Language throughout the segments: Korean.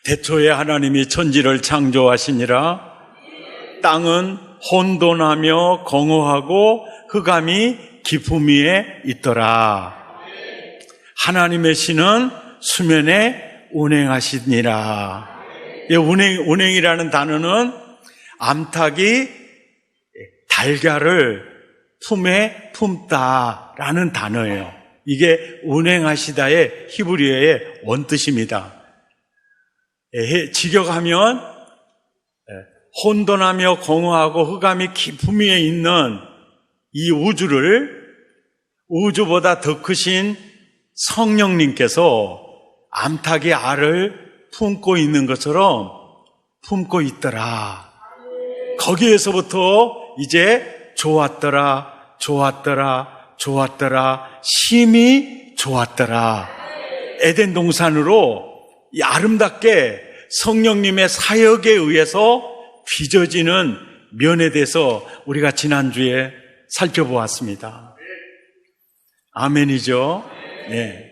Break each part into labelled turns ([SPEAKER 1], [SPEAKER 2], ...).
[SPEAKER 1] 태초에 하나님이 천지를 창조하시니라. 땅은 혼돈하며 공허하고 흑암이 깊음 위에 있더라. 하나님의 신은 수면에 운행하시니라. 운행이라는 단어는 암탉이 달걀을 품에 품다라는 단어예요. 이게 운행하시다의 히브리어의 원뜻입니다. 직역하면 혼돈하며 공허하고 흑암이 깊음 위에 있는 이 우주보다 더 크신 성령님께서 암탉의 알을 품고 있는 것처럼 품고 있더라. 거기에서부터 이제 좋았더라, 심히 좋았더라. 에덴 동산으로 이 아름답게 성령님의 사역에 의해서 빚어지는 면에 대해서 우리가 지난주에 살펴보았습니다. 아멘이죠? 네.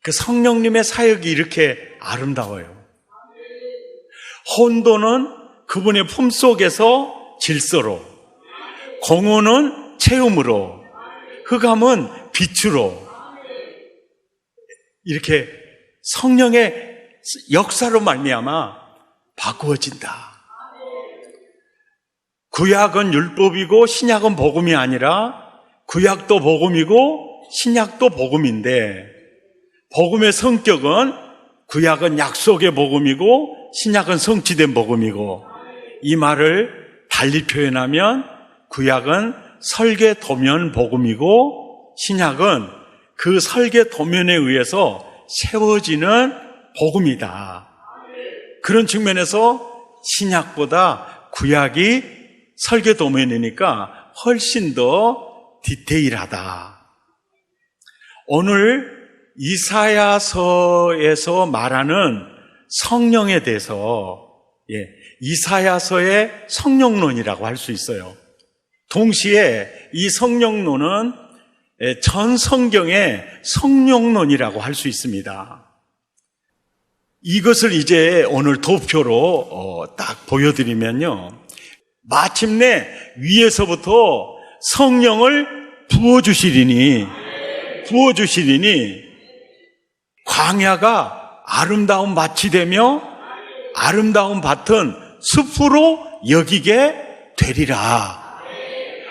[SPEAKER 1] 그 성령님의 사역이 이렇게 아름다워요. 혼돈은 그분의 품속에서 질서로, 공허는 체험으로, 흑암은 빛으로, 이렇게 성령의 역사로 말미암아 바꾸어진다. 구약은 율법이고 신약은 복음이 아니라 구약도 복음이고 신약도 복음인데, 복음의 성격은 구약은 약속의 복음이고 신약은 성취된 복음이고, 이 말을 달리 표현하면 구약은 설계 도면 복음이고 신약은 그 설계 도면에 의해서 세워지는 복음이다. 그런 측면에서 신약보다 구약이 설계 도면이니까 훨씬 더 디테일하다. 오늘 이사야서에서 말하는 성령에 대해서 이사야서의 성령론이라고 할 수 있어요. 동시에 이 성령론은 전 성경의 성령론이라고 할 수 있습니다. 이것을 이제 오늘 도표로 딱 보여드리면요, 마침내 위에서부터 성령을 부어주시리니 광야가 아름다운 밭이 되며 아름다운 밭은 숲으로 여기게 되리라.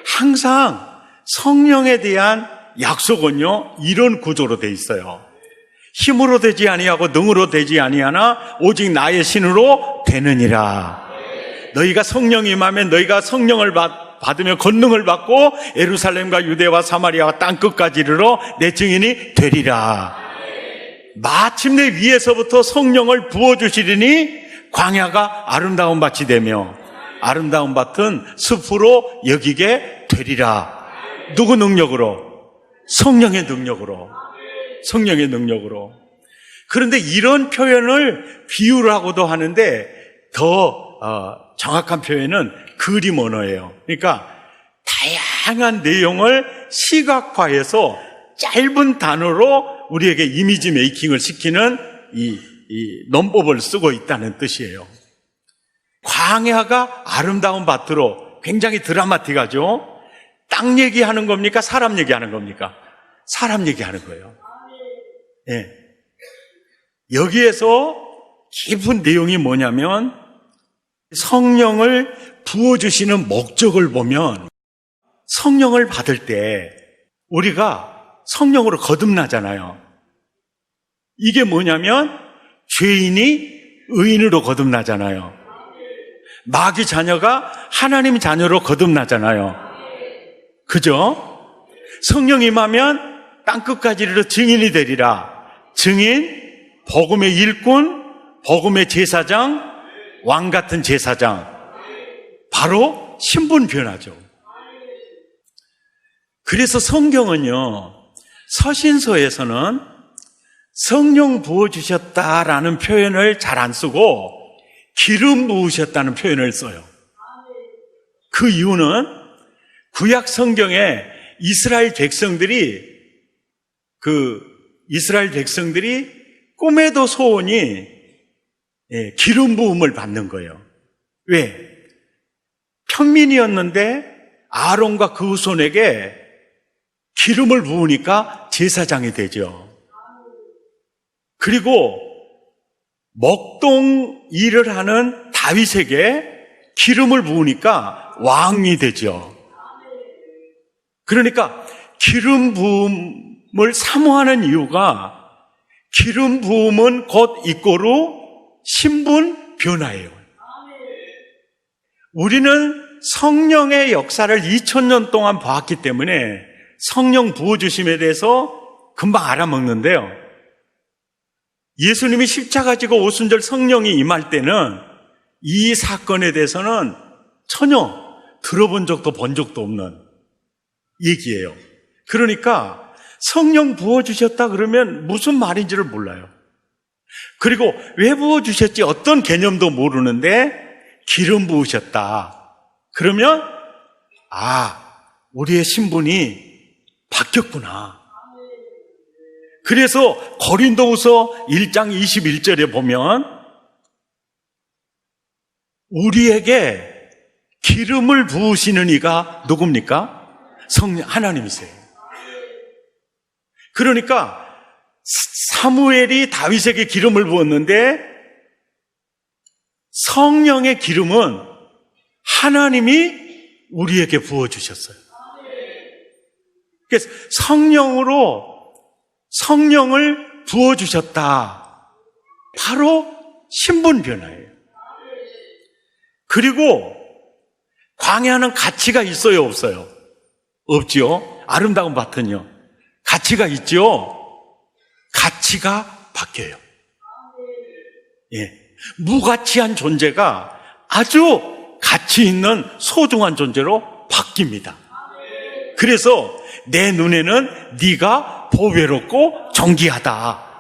[SPEAKER 1] 항상 성령에 대한 약속은요, 이런 구조로 돼 있어요. 힘으로 되지 아니하고 능으로 되지 아니하나 오직 나의 신으로 되느니라. 너희가 성령이 임하면 너희가 성령을 받으며 권능을 받고 예루살렘과 유대와 사마리아와 땅끝까지 이르러 내 증인이 되리라. 마침내 위에서부터 성령을 부어주시리니 광야가 아름다운 밭이 되며 아름다운 밭은 숲으로 여기게 되리라. 누구 능력으로? 성령의 능력으로. 성령의 능력으로. 그런데 이런 표현을 비유라고도 하는데 더 정확한 표현은 그림 언어예요. 그러니까 다양한 내용을 시각화해서 짧은 단어로 우리에게 이미지 메이킹을 시키는 이 논법을 쓰고 있다는 뜻이에요. 광야가 아름다운 밭으로, 굉장히 드라마틱하죠. 땅 얘기하는 겁니까? 사람 얘기하는 겁니까? 사람 얘기하는 거예요. 네. 여기에서 깊은 내용이 뭐냐면 성령을 부어주시는 목적을 보면, 성령을 받을 때 우리가 성령으로 거듭나잖아요. 이게 뭐냐면 죄인이 의인으로 거듭나잖아요. 마귀 자녀가 하나님 자녀로 거듭나잖아요. 그죠? 성령 임하면 땅끝까지 이르러 증인이 되리라. 증인, 복음의 일꾼, 복음의 제사장, 왕 같은 제사장. 바로 신분 변화죠. 그래서 성경은요, 서신서에서는 성령 부어주셨다라는 표현을 잘 안 쓰고 기름 부으셨다는 표현을 써요. 그 이유는 구약 성경에 이스라엘 백성들이 꿈에도 소원이 기름 부음을 받는 거예요. 왜? 평민이었는데 아론과 그 후손에게 기름을 부으니까 제사장이 되죠. 그리고 먹동 일을 하는 다윗에게 기름을 부으니까 왕이 되죠. 그러니까 기름 부음을 사모하는 이유가 기름 부음은 곧 이꼬르 신분 변화예요. 우리는 성령의 역사를 2000년 동안 봐왔기 때문에 성령 부어주심에 대해서 금방 알아먹는데요. 예수님이 십자가 지고 오순절 성령이 임할 때는 이 사건에 대해서는 전혀 들어본 적도 본 적도 없는 얘기예요. 그러니까 성령 부어주셨다 그러면 무슨 말인지를 몰라요. 그리고 왜 부어주셨지 어떤 개념도 모르는데 기름 부으셨다. 그러면 우리의 신분이 바뀌었구나. 그래서 고린도후서 1장 21절에 보면 우리에게 기름을 부으시는 이가 누굽니까? 성령 하나님이세요. 그러니까 사무엘이 다윗에게 기름을 부었는데 성령의 기름은 하나님이 우리에게 부어주셨어요. 그래서 성령을 부어주셨다. 바로 신분 변화예요. 그리고 광야는 가치가 있어요, 없어요? 없지요. 아름다운 밭은요. 가치가 있죠. 가치가 바뀌어요. 무가치한 존재가 아주 가치 있는 소중한 존재로 바뀝니다. 그래서 내 눈에는 네가 보배롭고 존귀하다.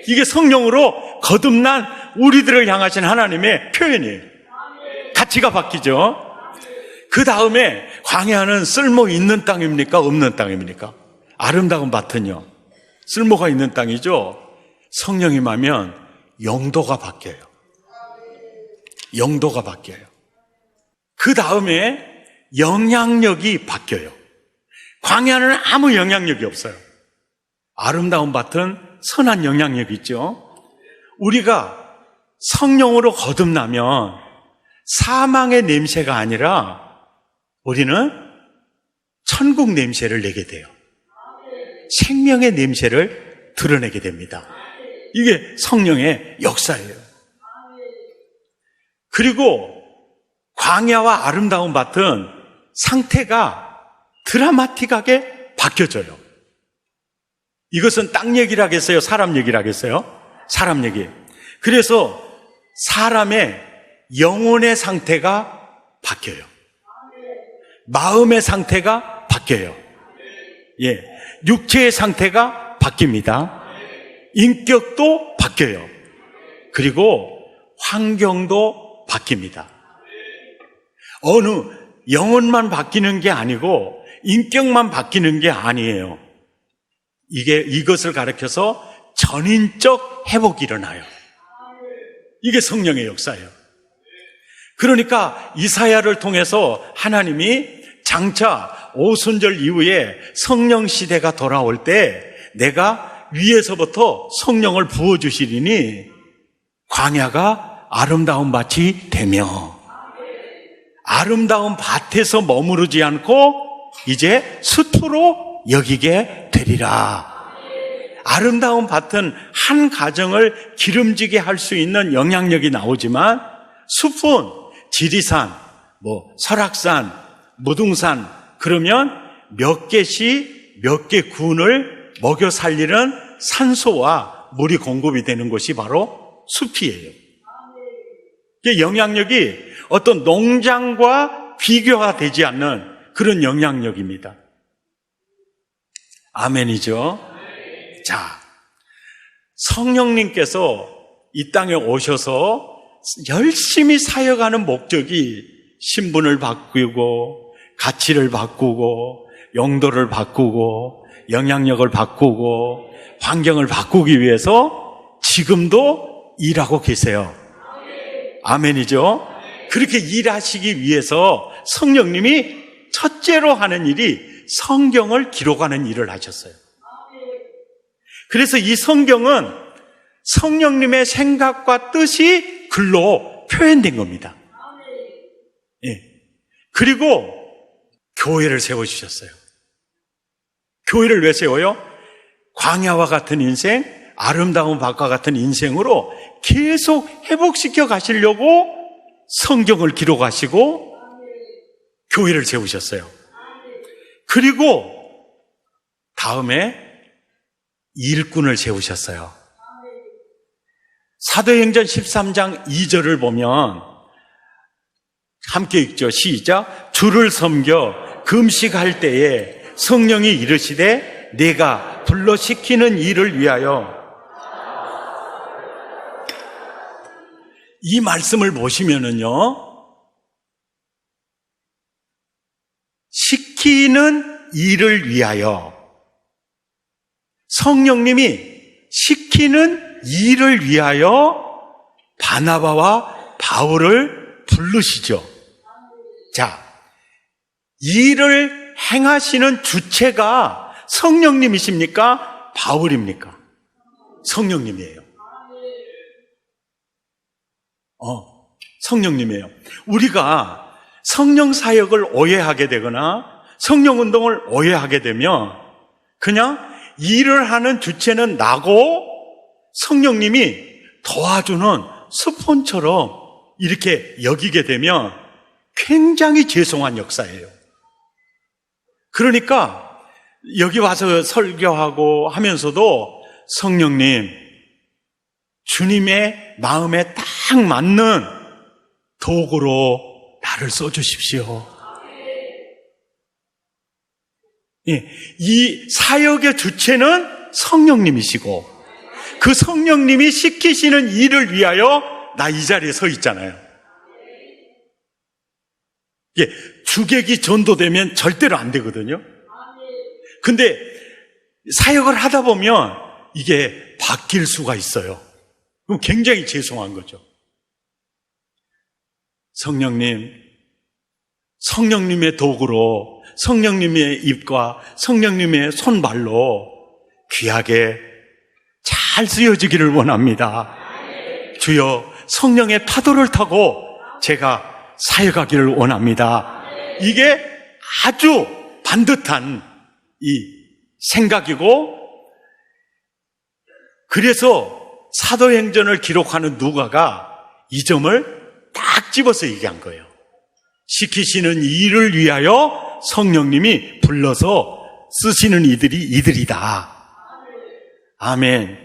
[SPEAKER 1] 이게 성령으로 거듭난 우리들을 향하신 하나님의 표현이에요. 가치가 바뀌죠. 그 다음에 광야는 쓸모 있는 땅입니까? 없는 땅입니까? 아름다운 밭은요. 쓸모가 있는 땅이죠. 성령이 임하면 영도가 바뀌어요. 영도가 바뀌어요. 그 다음에 영향력이 바뀌어요. 광야는 아무 영향력이 없어요. 아름다운 밭은 선한 영향력이 있죠. 우리가 성령으로 거듭나면 사망의 냄새가 아니라 우리는 천국 냄새를 내게 돼요. 생명의 냄새를 드러내게 됩니다. 이게 성령의 역사예요. 그리고 광야와 아름다운 밭은 상태가 드라마틱하게 바뀌어져요. 이것은 땅 얘기를 하겠어요? 사람 얘기를 하겠어요? 사람 얘기. 그래서 사람의 영혼의 상태가 바뀌어요. 마음의 상태가 바뀌어요. 육체의 상태가 바뀝니다. 인격도 바뀌어요. 그리고 환경도 바뀝니다. 어느 영혼만 바뀌는 게 아니고 인격만 바뀌는 게 아니에요. 이것을 가리켜서 전인적 회복이 일어나요. 이게 성령의 역사예요. 그러니까 이사야를 통해서 하나님이 장차 오순절 이후에 성령 시대가 돌아올 때 내가 위에서부터 성령을 부어주시리니 광야가 아름다운 밭이 되며 아름다운 밭에서 머무르지 않고 이제 숲으로 여기게 되리라. 아름다운 밭은 한 가정을 기름지게 할 수 있는 영향력이 나오지만 숲은 지리산, 설악산, 무등산 그러면 몇 개씩 몇 개 군을 먹여 살리는 산소와 물이 공급이 되는 것이 바로 숲이에요. 이 영향력이 어떤 농장과 비교가 되지 않는 그런 영향력입니다. 아멘이죠. 자, 성령님께서 이 땅에 오셔서 열심히 사역하는 목적이 신분을 바꾸고 가치를 바꾸고 용도를 바꾸고 영향력을 바꾸고 환경을 바꾸기 위해서 지금도 일하고 계세요. 아멘이죠? 그렇게 일하시기 위해서 성령님이 첫째로 하는 일이 성경을 기록하는 일을 하셨어요. 그래서 이 성경은 성령님의 생각과 뜻이 글로 표현된 겁니다. 예. 그리고 교회를 세워주셨어요. 교회를 왜 세워요? 광야와 같은 인생, 아름다운 밭과 같은 인생으로 계속 회복시켜 가시려고 성경을 기록하시고 교회를 세우셨어요. 그리고 다음에 일꾼을 세우셨어요. 사도행전 13장 2절을 보면 함께 읽죠. 시작. 주를 섬겨 금식할 때에 성령이 이르시되 내가 불러 시키는 일을 위하여. 이 말씀을 보시면은요, 시키는 일을 위하여, 성령님이 시키는 일을 위하여 바나바와 바울을 부르시죠. 자, 일을 행하시는 주체가 성령님이십니까? 바울입니까? 성령님이에요. 성령님이에요. 우리가 성령 사역을 오해하게 되거나 성령 운동을 오해하게 되면 그냥 일을 하는 주체는 나고 성령님이 도와주는 스폰처럼 이렇게 여기게 되면 굉장히 죄송한 역사예요. 그러니까 여기 와서 설교하고 하면서도 성령님, 주님의 마음에 딱 맞는 도구로 나를 써주십시오. 예, 이 사역의 주체는 성령님이시고 그 성령님이 시키시는 일을 위하여 나 이 자리에 서 있잖아요. 예, 주객이 전도되면 절대로 안 되거든요. 근데 사역을 하다 보면 이게 바뀔 수가 있어요. 그럼 굉장히 죄송한 거죠. 성령님, 성령님의 도구로, 성령님의 입과 성령님의 손발로 귀하게 잘 쓰여지기를 원합니다. 주여, 성령의 파도를 타고 제가 사역하기를 원합니다. 이게 아주 반듯한 이 생각이고, 그래서 사도행전을 기록하는 누가가 이 점을 딱 집어서 얘기한 거예요. 시키시는 일을 위하여 성령님이 불러서 쓰시는 이들이 이들이다. 아멘.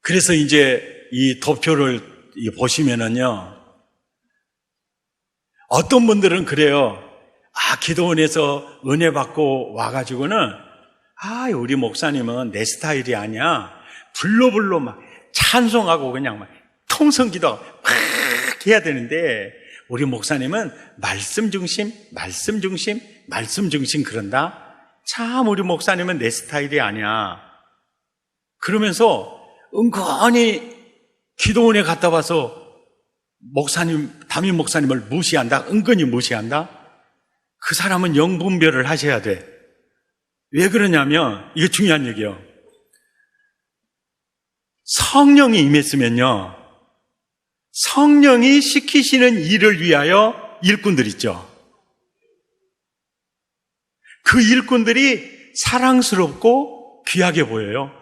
[SPEAKER 1] 그래서 이제 이 도표를 보시면은요, 어떤 분들은 그래요. 기도원에서 은혜 받고 와가지고는 우리 목사님은 내 스타일이 아니야. 불로불로 막 찬송하고 그냥 막 통성기도 막 해야 되는데 우리 목사님은 말씀 중심, 말씀 중심, 말씀 중심 그런다. 참 우리 목사님은 내 스타일이 아니야. 그러면서 은근히 기도원에 갔다 와서 목사님, 담임 목사님을 무시한다. 은근히 무시한다. 그 사람은 영분별을 하셔야 돼. 왜 그러냐면 이게 중요한 얘기예요. 성령이 임했으면요, 성령이 시키시는 일을 위하여 일꾼들 있죠. 그 일꾼들이 사랑스럽고 귀하게 보여요.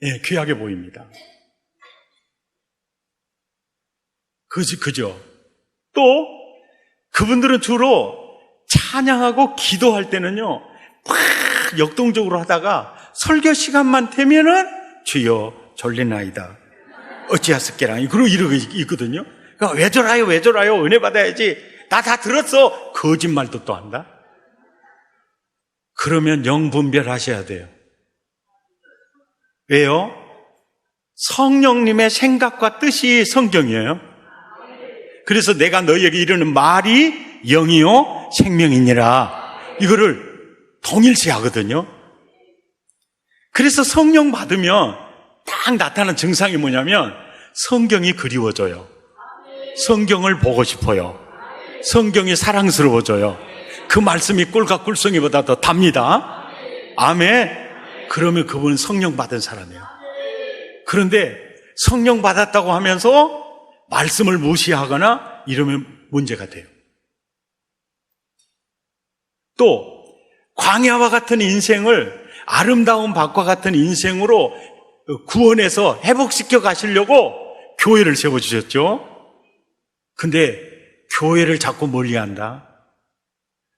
[SPEAKER 1] 예, 귀하게 보입니다. 그죠? 또 그분들은 주로 찬양하고 기도할 때는요, 막 역동적으로 하다가 설교 시간만 되면은 주여 졸리나이다 어찌하셨게랑 이러고 있거든요. 그러니까 왜 저라요 은혜 받아야지, 나 다 들었어, 거짓말도 또 한다. 그러면 영분별하셔야 돼요. 왜요? 성령님의 생각과 뜻이 성경이에요. 그래서 내가 너희에게 이르는 말이 영이요 생명이니라, 이거를 동일시 하거든요. 그래서 성령 받으면 딱 나타나는 증상이 뭐냐면 성경이 그리워져요. 성경을 보고 싶어요. 성경이 사랑스러워져요. 그 말씀이 꿀과 꿀송이보다 더 답니다. 아멘. 그러면 그분은 성령 받은 사람이에요. 그런데 성령 받았다고 하면서 말씀을 무시하거나 이러면 문제가 돼요. 또 광야와 같은 인생을 아름다운 밭과 같은 인생으로 구원해서 회복시켜 가시려고 교회를 세워주셨죠. 근데 교회를 자꾸 멀리한다.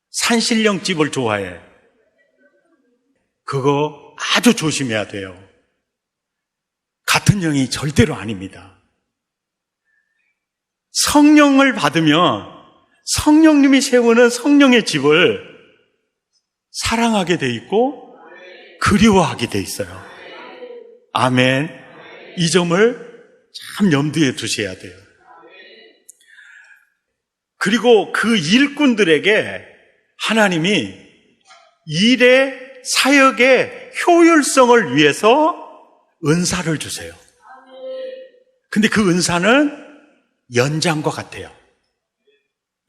[SPEAKER 1] 산신령집을 좋아해. 그거 아주 조심해야 돼요. 같은 영이 절대로 아닙니다. 성령을 받으면 성령님이 세우는 성령의 집을 사랑하게 돼 있고 그리워하게 돼 있어요. 아멘. 이 점을 참 염두에 두셔야 돼요. 그리고 그 일꾼들에게 하나님이 일의 사역의 효율성을 위해서 은사를 주세요. 근데 그 은사는 연장과 같아요.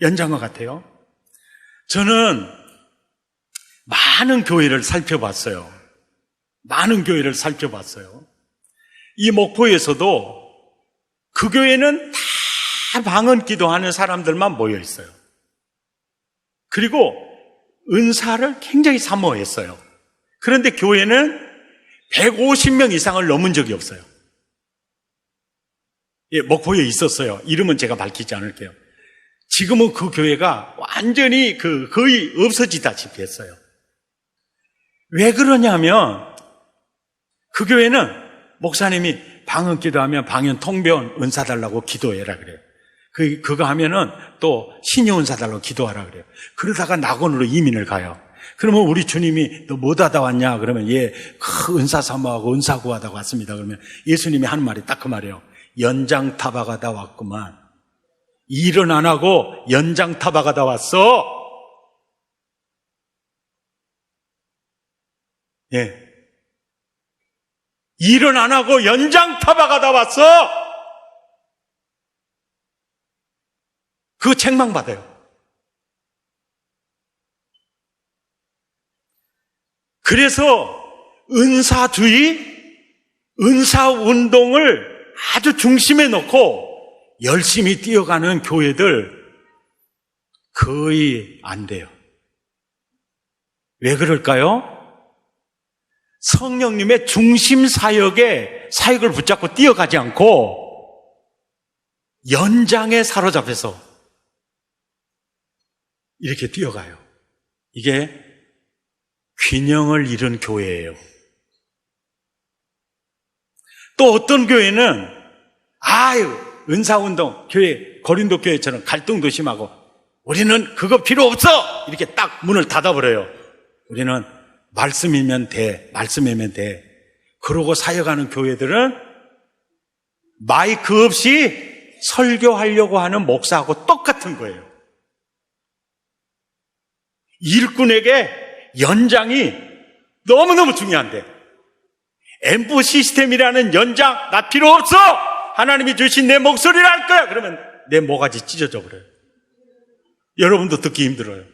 [SPEAKER 1] 연장과 같아요. 저는 많은 교회를 살펴봤어요. 많은 교회를 살펴봤어요. 이 목포에서도 그 교회는 다 방언 기도하는 사람들만 모여 있어요. 그리고 은사를 굉장히 사모했어요. 그런데 교회는 150명 이상을 넘은 적이 없어요. 예, 목포에 있었어요. 이름은 제가 밝히지 않을게요. 지금은 그 교회가 완전히 거의 없어지다시피 했어요. 왜 그러냐면 그 교회는 목사님이 방언 기도하면 방언 통변 은사 달라고 기도해라 그래요. 그거 하면은 또 신유 은사 달라고 기도하라 그래요. 그러다가 낙원으로 이민을 가요. 그러면 우리 주님이 너 뭐 하다 왔냐? 그러면 그 은사 사모하고 은사 구하다가 왔습니다. 그러면 예수님이 하는 말이 딱 그 말이에요. 연장 타박하다 왔구만. 일은 안 하고 연장 타박하다 왔어. 예. 일은 안 하고 연장 타박하다 왔어. 그거 책망받아요. 그래서 은사주의, 은사운동을 아주 중심에 놓고 열심히 뛰어가는 교회들 거의 안 돼요. 왜 그럴까요? 성령님의 중심 사역에 사역을 붙잡고 뛰어가지 않고 연장에 사로잡혀서 이렇게 뛰어가요. 이게 균형을 잃은 교회예요. 또 어떤 교회는 은사운동, 교회, 고린도 교회처럼 갈등도 심하고 우리는 그거 필요 없어! 이렇게 딱 문을 닫아버려요. 우리는 말씀이면 돼. 그러고 사역하는 교회들은 마이크 없이 설교하려고 하는 목사하고 똑같은 거예요. 일꾼에게 연장이 너무너무 중요한데 앰프 시스템이라는 연장 나 필요 없어! 하나님이 주신 내 목소리를 할 거야! 그러면 내 모가지 찢어져 버려요. 여러분도 듣기 힘들어요.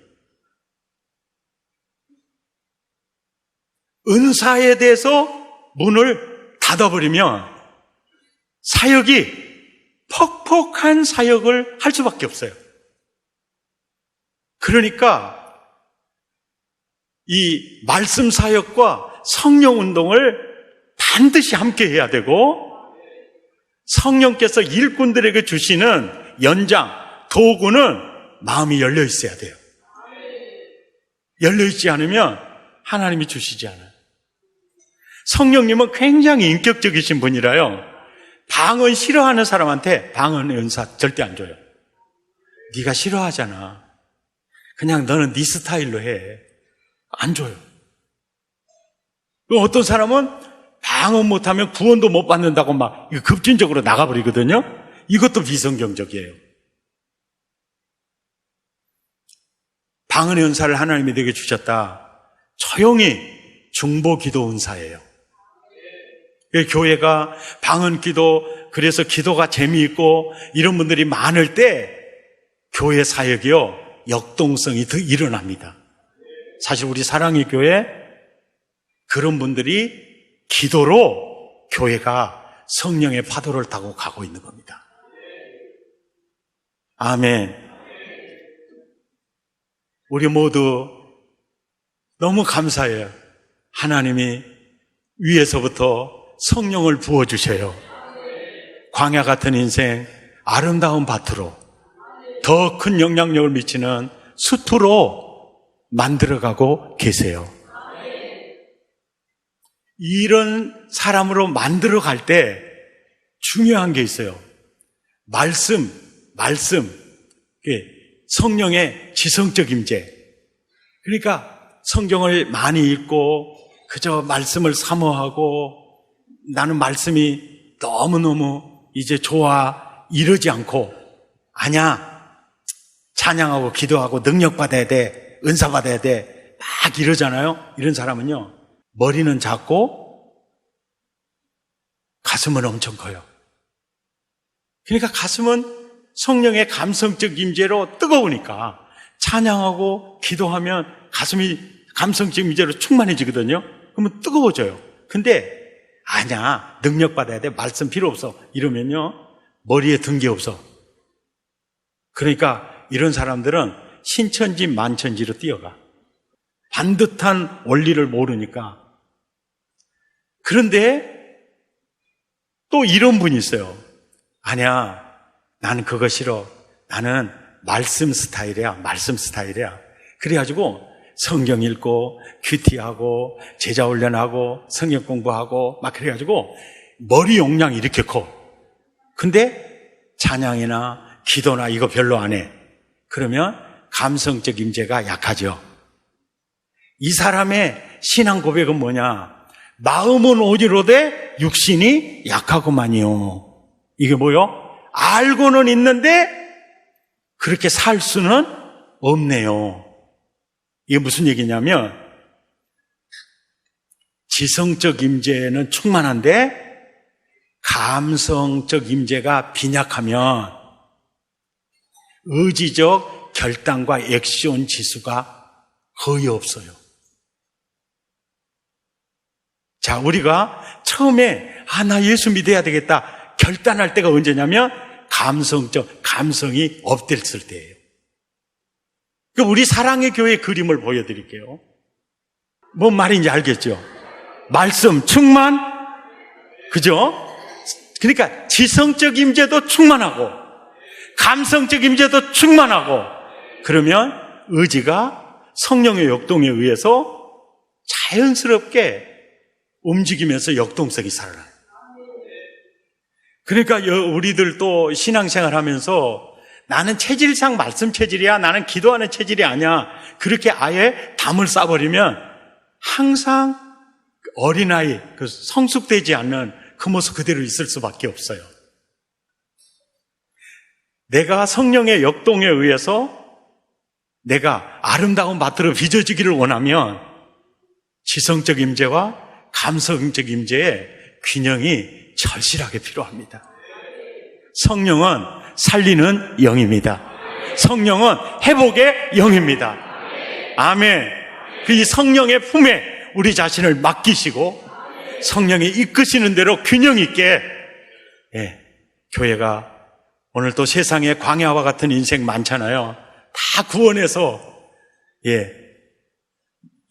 [SPEAKER 1] 은사에 대해서 문을 닫아버리면 사역이 퍽퍽한 사역을 할 수밖에 없어요. 그러니까 이 말씀 사역과 성령 운동을 반드시 함께 해야 되고 성령께서 일꾼들에게 주시는 연장, 도구는 마음이 열려 있어야 돼요. 열려 있지 않으면 하나님이 주시지 않아요. 성령님은 굉장히 인격적이신 분이라요. 방언 싫어하는 사람한테 방언 은사 절대 안 줘요. 네가 싫어하잖아. 그냥 너는 네 스타일로 해. 안 줘요. 어떤 사람은 방언 못하면 구원도 못 받는다고 막 급진적으로 나가버리거든요. 이것도 비성경적이에요. 방언의 은사를 하나님이 내게 주셨다. 조용히 중보기도 은사예요. 교회가 방언기도, 그래서 기도가 재미있고 이런 분들이 많을 때 교회 사역이요, 역동성이 더 일어납니다. 사실 우리 사랑의 교회 그런 분들이 기도로 교회가 성령의 파도를 타고 가고 있는 겁니다. 아멘. 우리 모두 너무 감사해요. 하나님이 위에서부터 성령을 부어주셔요. 광야 같은 인생 아름다운 밭으로, 더 큰 영향력을 미치는 수투로 만들어가고 계세요. 이런 사람으로 만들어갈 때 중요한 게 있어요. 말씀, 성령의 지성적 임재. 그러니까 성경을 많이 읽고 그저 말씀을 사모하고 나는 말씀이 너무너무 이제 좋아 이러지 않고, 아니야, 찬양하고 기도하고 능력 받아야 돼, 은사 받아야 돼, 막 이러잖아요. 이런 사람은요, 머리는 작고 가슴은 엄청 커요. 그러니까 가슴은 성령의 감성적 임재로 뜨거우니까 찬양하고 기도하면 가슴이 감성적 임재로 충만해지거든요. 그러면 뜨거워져요. 근데 아니야, 능력 받아야 돼, 말씀 필요 없어 이러면요, 머리에 든 게 없어. 그러니까 이런 사람들은 신천지 만천지로 뛰어가. 반듯한 원리를 모르니까. 그런데 또 이런 분이 있어요. 아니야, 나는 그거 싫어. 나는 말씀 스타일이야. 그래가지고 성경 읽고 큐티하고 제자 훈련하고 성경 공부하고 막 그래가지고 머리 용량이 이렇게 커. 근데 찬양이나 기도나 이거 별로 안 해. 그러면 감성적 임재가 약하죠. 이 사람의 신앙 고백은 뭐냐? 마음은 오지로되 육신이 약하구만요. 이게 뭐요? 알고는 있는데 그렇게 살 수는 없네요. 이게 무슨 얘기냐면, 지성적 임재는 충만한데 감성적 임재가 빈약하면 의지적 결단과 액션 지수가 거의 없어요. 자, 우리가 처음에 나 예수 믿어야 되겠다 결단할 때가 언제냐면 감성이 업됐을 때예요. 우리 사랑의 교회 그림을 보여드릴게요. 뭔 말인지 알겠죠? 말씀 충만, 그죠? 그러니까 지성적 임재도 충만하고 감성적 임재도 충만하고, 그러면 의지가 성령의 역동에 의해서 자연스럽게 움직이면서 역동성이 살아나요. 그러니까 우리들 또 신앙생활 하면서 나는 체질상 말씀 체질이야, 나는 기도하는 체질이 아니야, 그렇게 아예 담을 쌓아버리면 항상 어린아이, 그 성숙되지 않는 그 모습 그대로 있을 수밖에 없어요. 내가 성령의 역동에 의해서 내가 아름다운 밭으로 빚어지기를 원하면 지성적 임재와 감성적 임재의 균형이 절실하게 필요합니다. 성령은 살리는 영입니다. 성령은 회복의 영입니다. 아멘. 이 성령의 품에 우리 자신을 맡기시고 성령이 이끄시는 대로 균형 있게, 교회가 오늘 또 세상에 광야와 같은 인생 많잖아요. 다 구원해서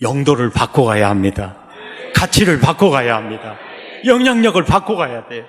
[SPEAKER 1] 영도를 바꿔가야 합니다. 가치를 바꿔가야 합니다. 영향력을 바꿔가야 돼요.